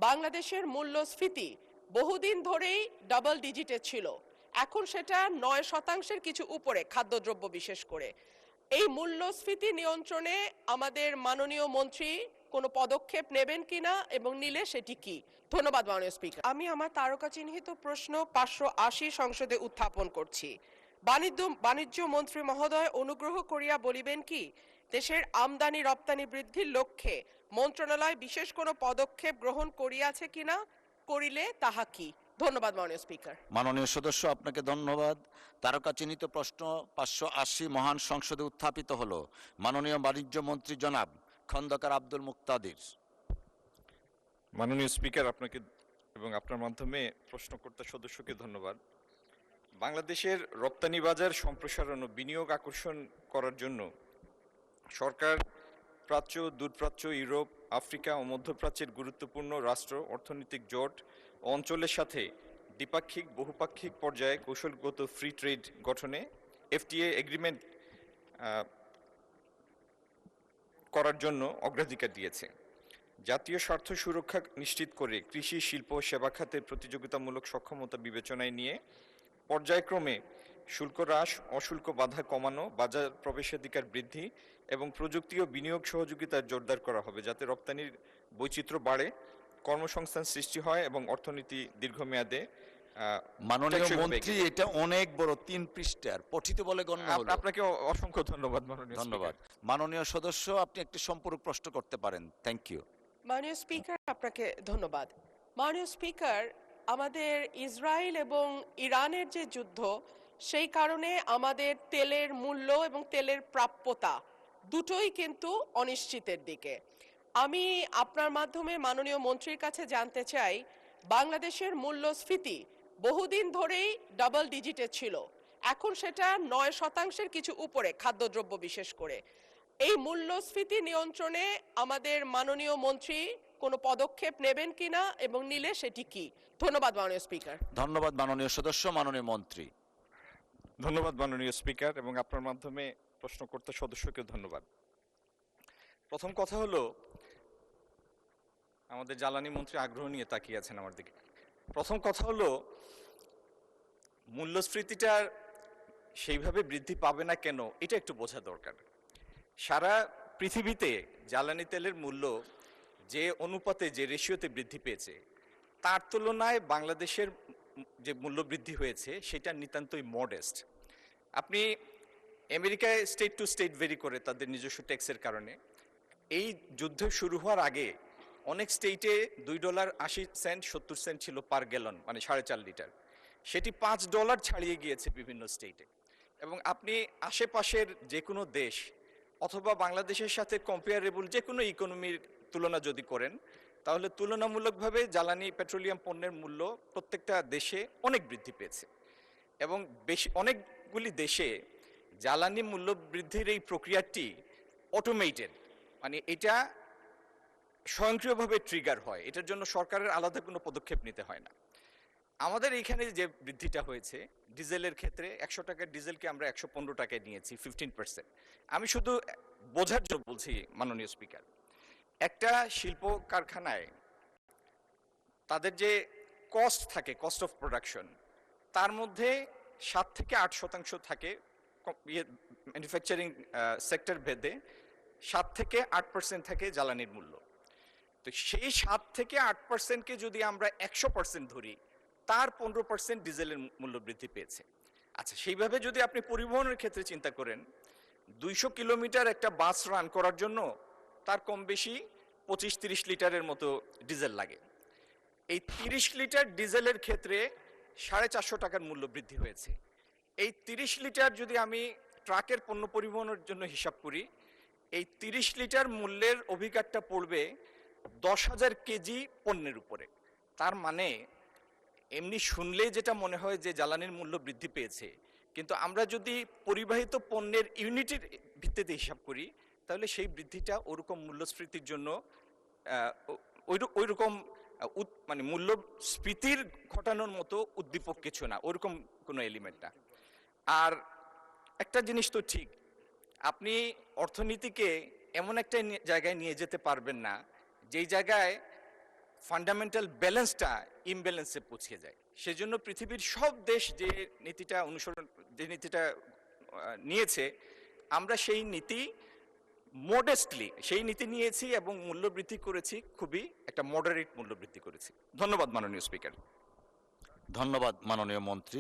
বাংলাদেশের মূল্যস্ফীতি বহুদিন ধরেই ডাবল ডিজিটে ছিল, এখন সেটা 9% কিছু উপরে, খাদ্যদ্রব্য বিশেষ করে। এই মূল্যস্ফীতি নিয়ন্ত্রণে আমাদের মাননীয় মন্ত্রী কোনো পদক্ষেপ নেবেন কিনা এবং নিলে সেটি কি? ধন্যবাদ মাননীয় স্পিকার। আমি আমার তারকা চিহ্নিত প্রশ্ন 580 সংসদে উত্থাপন করছি। বাণিজ্য মন্ত্রী মহোদয় অনুগ্রহ করিয়া বলিবেন কি দেশের আমদানি রপ্তানি বৃদ্ধির লক্ষ্যে মন্ত্রণালয় বিশেষ কোনো পদক্ষেপ গ্রহণ করিয়াছে কিনা, করিলে তাহা কি? ধন্যবাদ মাননীয় স্পিকার। মাননীয় সদস্য, আপনাকে ধন্যবাদ। তারকা চিহ্নিত প্রশ্ন 580 মহান সংসদে উত্থাপিত হলো। মাননীয় বাণিজ্য মন্ত্রী জনাব খন্দকার আব্দুল মুক্তাদির। মাননীয় স্পিকার, আপনাকে এবং আপনার মাধ্যমে প্রশ্নকর্তা সদস্যকে ধন্যবাদ। বাংলাদেশের রপ্তানি বাজার সম্প্রসারণ ও বিনিয়োগ আকর্ষণ করার জন্য সরকার প্রাচ্য, দূরপ্রাচ্য, ইউরোপ, আফ্রিকা ও মধ্যপ্রাচ্যের গুরুত্বপূর্ণ রাষ্ট্র, অর্থনৈতিক জোট ও অঞ্চলের সাথে দ্বিপাক্ষিক, বহুপাক্ষিক পর্যায়ে কৌশলগত ফ্রি ট্রেড গঠনে এফটিএ এগ্রিমেন্ট করার জন্য অগ্রাধিকার দিয়েছে। জাতীয় স্বার্থ সুরক্ষা নিশ্চিত করে কৃষি, শিল্প ও সেবা খাতের প্রতিযোগিতামূলক সক্ষমতা বিবেচনায় নিয়ে পর্যায়ক্রমে শুল্ক হ্রাস, অশুল্ক বাধা কমানো, বাজার প্রবেশাধিকার বৃদ্ধি এবং প্রযুক্তি ও বিনিয়োগ সহযোগিতা জোরদার করা হবে, যাতে রপ্তানির বৈচিত্র্য বাড়ে, কর্মসংস্থান সৃষ্টি হয় এবং অর্থনীতি দীর্ঘমেয়াদে। মাননীয় মন্ত্রী, এটা অনেক বড়, 3 পৃষ্ঠার, পঠিত বলে গণ্য হলো। আপনাকে অসংখ্য ধন্যবাদ মাননীয় ধন্যবাদ। মাননীয় সদস্য, আপনি একটি সম্পূরক প্রশ্ন করতে পারেন। Thank you. মাননীয় স্পিকার, আপনাকে ধন্যবাদ। মাননীয় স্পিকার, আমাদের ইসরায়েল এবং ইরানের যে যুদ্ধ, সেই কারণে আমাদের তেলের মূল্য এবং তেলের প্রাপ্যতা দুটোই কিন্তু অনিশ্চিতের দিকে। আমি আপনার মাধ্যমে মাননীয় মন্ত্রীর কাছে জানতে চাই, বাংলাদেশের মূল্যস্ফীতি বহুদিন ধরেই ডাবল ডিজিটে ছিল, এখন সেটা 9% কিছু উপরে, খাদ্যদ্রব্য বিশেষ করে। এই মূল্যস্ফীতি নিয়ন্ত্রণে আমাদের মাননীয় মন্ত্রী কোনো পদক্ষেপ নেবেন কিনা এবং নিলে সেটি কি? ধন্যবাদ মাননীয় স্পিকার। ধন্যবাদ মাননীয় সদস্য। মাননীয় মন্ত্রী। ধন্যবাদ মাননীয় স্পিকার, এবং আপনার মাধ্যমে প্রশ্নকর্তা সদস্যকে ধন্যবাদ। প্রথম কথা হলো, আমাদের জ্বালানি মন্ত্রী আগ্রহ নিয়ে তাকিয়ে আছেন আমার দিকে। প্রথম কথা হলো, মূল্যস্ফীতিটার সেইভাবে বৃদ্ধি পাবে না কেন, এটা একটু বোঝা দরকার। সারা পৃথিবীতে জ্বালানি তেলের মূল্য যে অনুপাতে, যে রেশিওতে বৃদ্ধি পেয়েছে, তার তুলনায় বাংলাদেশের যে মূল্য বৃদ্ধি হয়েছে সেটা নিতান্তই মডেস্ট। আপনি আমেরিকায় স্টেট টু স্টেট ভেরি করে তাদের নিজস্ব ট্যাক্সের কারণে। এই যুদ্ধ শুরু হওয়ার আগে অনেক স্টেটে $2.80 70 সেন্ট ছিল পার গ্যালন, মানে 4.5 লিটার। সেটি $5 ছাড়িয়ে গিয়েছে বিভিন্ন স্টেটে। এবং আপনি আশেপাশের যে কোনো দেশ অথবা বাংলাদেশের সাথে কম্পেয়ারেবল যে কোনো ইকোনমির তুলনা যদি করেন, তাহলে তুলনামূলকভাবে জ্বালানি পেট্রোলিয়াম পণ্যের মূল্য প্রত্যেকটা দেশে অনেক বৃদ্ধি পেয়েছে। এবং অনেকগুলি দেশে জ্বালানি মূল্য বৃদ্ধির এই প্রক্রিয়াটি অটোমেটেড, মানে এটা স্বয়ংক্রিয়ভাবে ট্রিগার হয়, এটার জন্য সরকারের আলাদা কোনো পদক্ষেপ নিতে হয় না। আমাদের এইখানে যে বৃদ্ধিটা হয়েছে ডিজেলের ক্ষেত্রে, 100 টাকার ডিজেলকে আমরা 115 টাকায় নিয়েছি, 15%। আমি শুধু বোঝার জন্য বলছি মাননীয় স্পিকার, একটা শিল্প কারখানায় তাদের যে কস্ট থাকে, কস্ট অফ প্রোডাকশন, তার মধ্যে 7 থেকে 8% থাকে ম্যানুফ্যাকচারিং সেক্টর ভেদে, 7 থেকে 8% থাকে জ্বালানির মূল্য। তো সেই 7 থেকে 8%কে যদি আমরা 100% ধরি, তার 15% ডিজেলের মূল্য বৃদ্ধি পেয়েছে। আচ্ছা, সেইভাবে যদি আপনি পরিবহনের ক্ষেত্রে চিন্তা করেন, 200 কিলোমিটার একটা বাস রান করার জন্য তার কম বেশি 25-30 লিটারের মতো ডিজেল লাগে। এই 30 লিটার ডিজেলের ক্ষেত্রে 450 টাকার মূল্য বৃদ্ধি হয়েছে। এই 30 লিটার যদি আমি ট্রাকের পণ্য পরিবহনের জন্য হিসাব করি, এই 30 লিটার মূল্যের অভিকারটা পড়বে 10,000 কেজি পণ্যের উপরে। তার মানে এমনি শুনলেই যেটা মনে হয় যে জ্বালানির মূল্য বৃদ্ধি পেয়েছে, কিন্তু আমরা যদি পরিবাহিত পণ্যের ইউনিটের ভিত্তিতে হিসাব করি, তাহলে সেই বৃদ্ধিটা ওরকম মূল্যস্ফীতির জন্য ওইরকম মানে মূল্যস্ফীতির ঘটানোর মতো উদ্দীপক কিছু না, ওরকম কোনো এলিমেন্ট না। আর একটা জিনিস তো ঠিক, আপনি অর্থনীতিকে এমন একটা জায়গায় নিয়ে যেতে পারবেন না যেই জায়গায় ফান্ডামেন্টাল ব্যালেন্সটা ইমব্যালেন্সে পৌঁছে যায়। সেজন্য পৃথিবীর সব দেশ যে নীতিটা নিয়েছে, আমরা সেই নীতি মডেস্টলি সেই নীতি নিয়েছি এবং মূল্যবৃদ্ধি করেছি, খুবই একটা মডারেট মূল্যবৃদ্ধি করেছি। ধন্যবাদ মাননীয় স্পিকার। ধন্যবাদ মাননীয় মন্ত্রী।